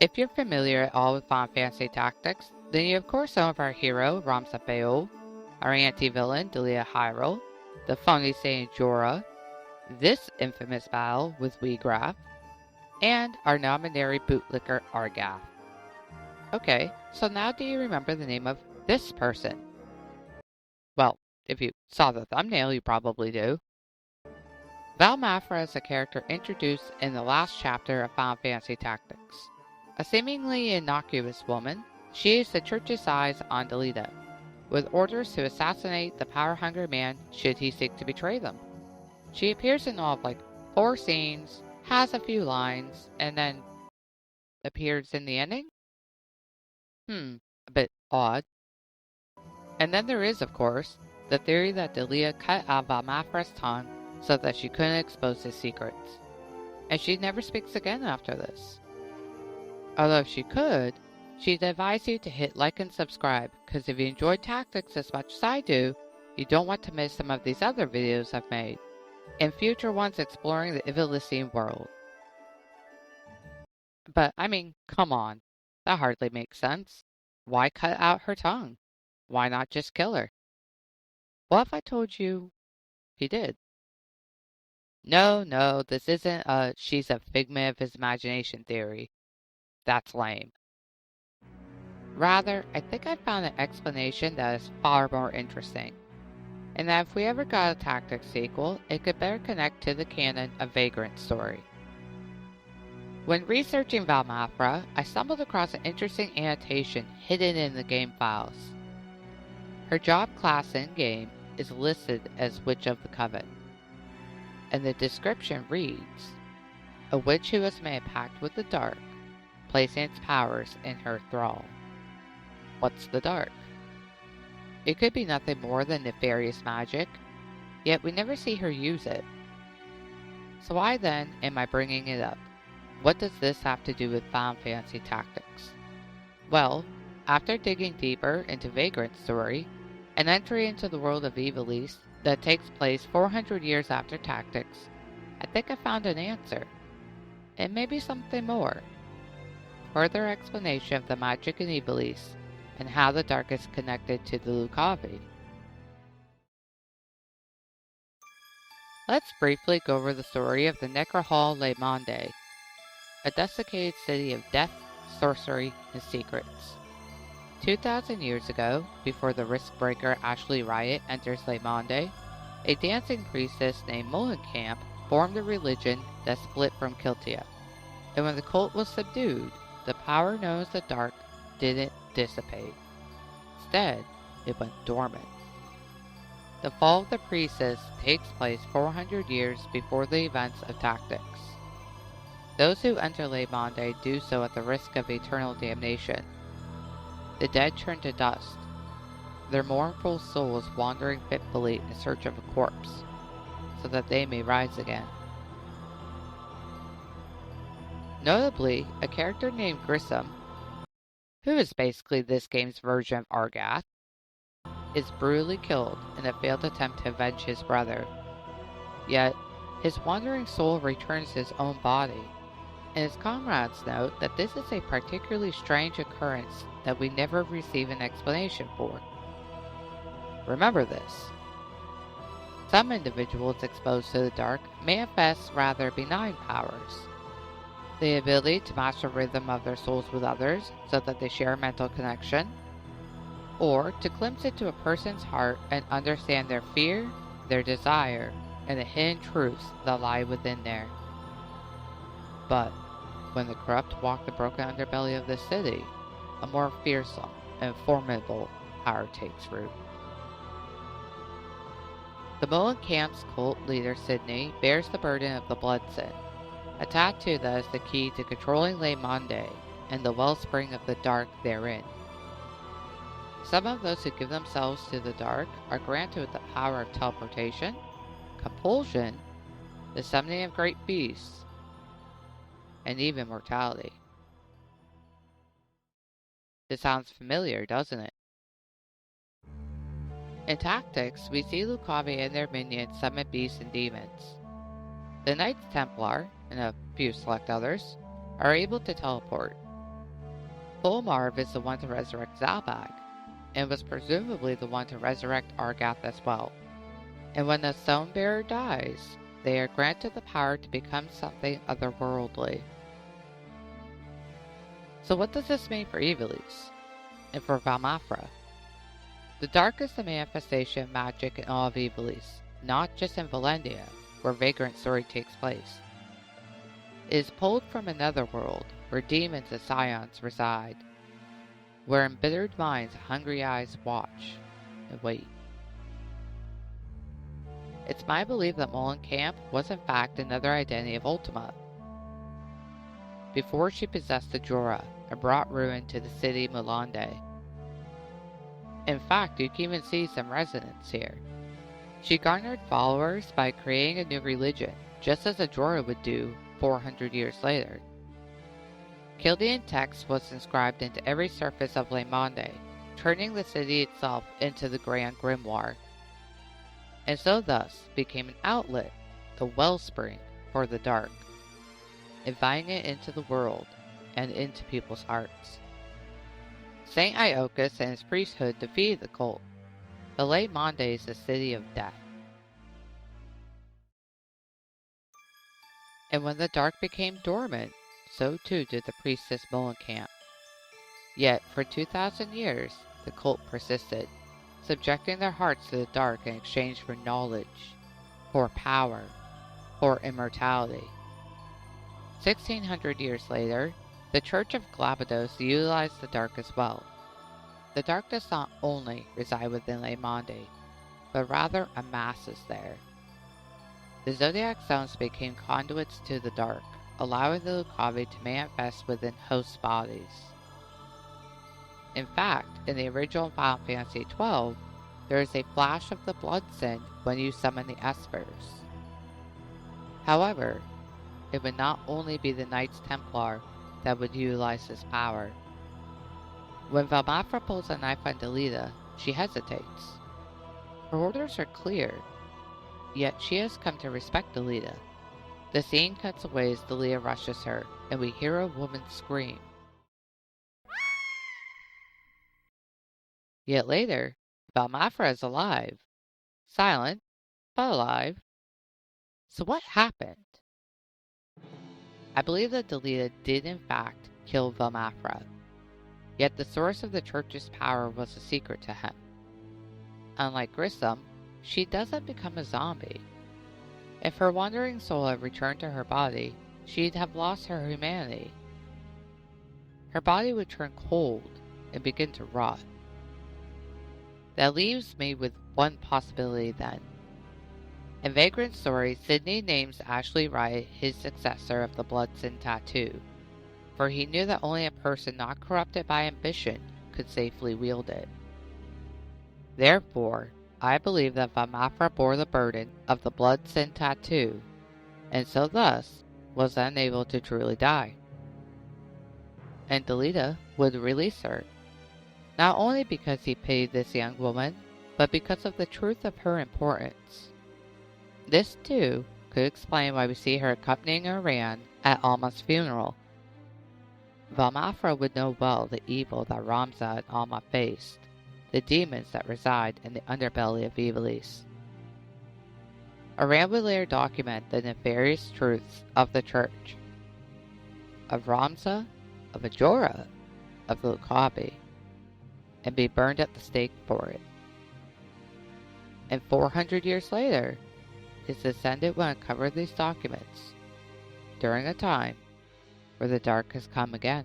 If you're familiar at all with Final Fantasy Tactics, then you of course know of our hero, Ramsa, our anti-villain, Delita, the funny Saint Jorah, this infamous battle with Wheatgrass, and our non-binary bootlicker, Argath. Okay, so now do you remember the name of this person? Well, if you saw the thumbnail, you probably do. Valmafra is a character introduced in the last chapter of Final Fantasy Tactics. A seemingly innocuous woman, she is the church's eyes on Delita, with orders to assassinate the power-hungry man should he seek to betray them. She appears in all of 4 scenes, has a few lines, and then appears in the ending? A bit odd. And then there is, of course, the theory that Delita cut out Valmafra's tongue so that she couldn't expose his secrets. And she never speaks again after this. Although if she could, she'd advise you to hit like and subscribe, because if you enjoy Tactics as much as I do, you don't want to miss some of these other videos I've made, and future ones exploring the Ivalistian world. But, I mean, come on, that hardly makes sense. Why cut out her tongue? Why not just kill her? What if I told you he did? No, this isn't a she's a figment of his imagination theory. That's lame. Rather, I think I found an explanation that is far more interesting, and that if we ever got a Tactics sequel, it could better connect to the canon of Vagrant Story. When researching Valmafra, I stumbled across an interesting annotation hidden in the game files. Her job class in-game is listed as Witch of the Coven, and the description reads, a witch who has made a pact with the dark, placing its powers in her thrall. What's the dark? It could be nothing more than nefarious magic, yet we never see her use it. So why then am I bringing it up? What does this have to do with Final Fantasy Tactics? Well, after digging deeper into Vagrant Story, an entry into the world of Ivalice that takes place 400 years after Tactics, I think I found an answer. And maybe something more. Further explanation of the magic in Ivalice and how the dark is connected to the Lucavi. Let's briefly go over the story of the Necrohall Le Monde, a desiccated city of death, sorcery, and secrets. 2,000 years ago, before the Riskbreaker Ashley Riot enters Le Monde, a dancing priestess named Mullencamp formed a religion that split from Kiltia, and when the cult was subdued, the power known as the Dark didn't dissipate. Instead, it went dormant. The fall of the priestess takes place 400 years before the events of Tactics. Those who enter Le Monde do so at the risk of eternal damnation. The dead turn to dust, their mournful souls wandering fitfully in search of a corpse, so that they may rise again. Notably, a character named Grissom, who is basically this game's version of Argath, is brutally killed in a failed attempt to avenge his brother. Yet, his wandering soul returns to his own body, and his comrades note that this is a particularly strange occurrence that we never receive an explanation for. Remember this. Some individuals exposed to the dark manifest rather benign powers. The ability to match the rhythm of their souls with others so that they share a mental connection, or to glimpse into a person's heart and understand their fear, their desire, and the hidden truths that lie within there. But when the corrupt walk the broken underbelly of the city, a more fearsome and formidable power takes root. The Mullencamp's cult leader Sydney bears the burden of the blood sin, a tattoo that is the key to controlling Le Monde and the wellspring of the dark therein. Some of those who give themselves to the dark are granted with the power of teleportation, compulsion, the summoning of great beasts, and even mortality. This sounds familiar, doesn't it? In Tactics, we see Lucavi and their minions summon beasts and demons. The Knights Templar, and a few select others, are able to teleport, Fulmarv is the one to resurrect Zalbag, and was presumably the one to resurrect Argath as well. And when the Stonebearer dies, they are granted the power to become something otherworldly. So what does this mean for Ivalice, and for Valmafra? The dark is the manifestation of magic in all of Ivalice, not just in Valendia, where Vagrant Story takes place. It is pulled from another world, where demons and scions reside, where embittered minds and hungry eyes watch and wait. It's my belief that Molenkamp was in fact another identity of Ultima, before she possessed the Jorah and brought ruin to the city Mulande. In fact, you can even see some resonance here. She garnered followers by creating a new religion, just as a Jorah would do 400 years later. Chaldean text was inscribed into every surface of Le Monde, turning the city itself into the Grand Grimoire, and so thus became an outlet, the wellspring for the dark, inviting it into the world and into people's hearts. Saint Iochus and his priesthood defeated the cult. The Le Monde is the city of death. And when the dark became dormant, so too did the priestess Molenkamp. Yet for 2,000 years, the cult persisted, subjecting their hearts to the dark in exchange for knowledge, for power, for immortality. 1,600 years later, the Church of Glabados utilized the dark as well. The dark does not only reside within Le Monde, but rather amasses there. The zodiac zones became conduits to the dark, allowing the Lucavi to manifest within host bodies. In fact, in the original Final Fantasy XII, there is a flash of the blood sin when you summon the Espers. However, it would not only be the Knights Templar that would utilize this power. When Valmafra pulls a knife on Delita, she hesitates. Her orders are clear, yet she has come to respect Delita. The scene cuts away as Delita rushes her, and we hear a woman scream. Yet later, Valmafra is alive. Silent, but alive. So what happened? I believe that Delita did in fact kill Valmafra, yet the source of the church's power was a secret to him. Unlike Grissom, she doesn't become a zombie. If her wandering soul had returned to her body, she'd have lost her humanity. Her body would turn cold and begin to rot. That leaves me with one possibility then. In Vagrant Story, Sidney names Ashley Wright his successor of the Blood Sin Tattoo, for he knew that only a person not corrupted by ambition could safely wield it. Therefore, I believe that Valmafra bore the burden of the Blood Sin Tattoo, and so thus was unable to truly die. And Delita would release her, not only because he pitied this young woman, but because of the truth of her importance. This, too, could explain why we see her accompanying Iran at Alma's funeral. Valmafra would know well the evil that Ramza and Alma faced, the demons that reside in the underbelly of Ivalice. Iran would later document the nefarious truths of the church, of Ramza, of Ajora, of the Lucavi, and be burned at the stake for it. And 400 years later, his descendant will uncover these documents during a time where the dark has come again.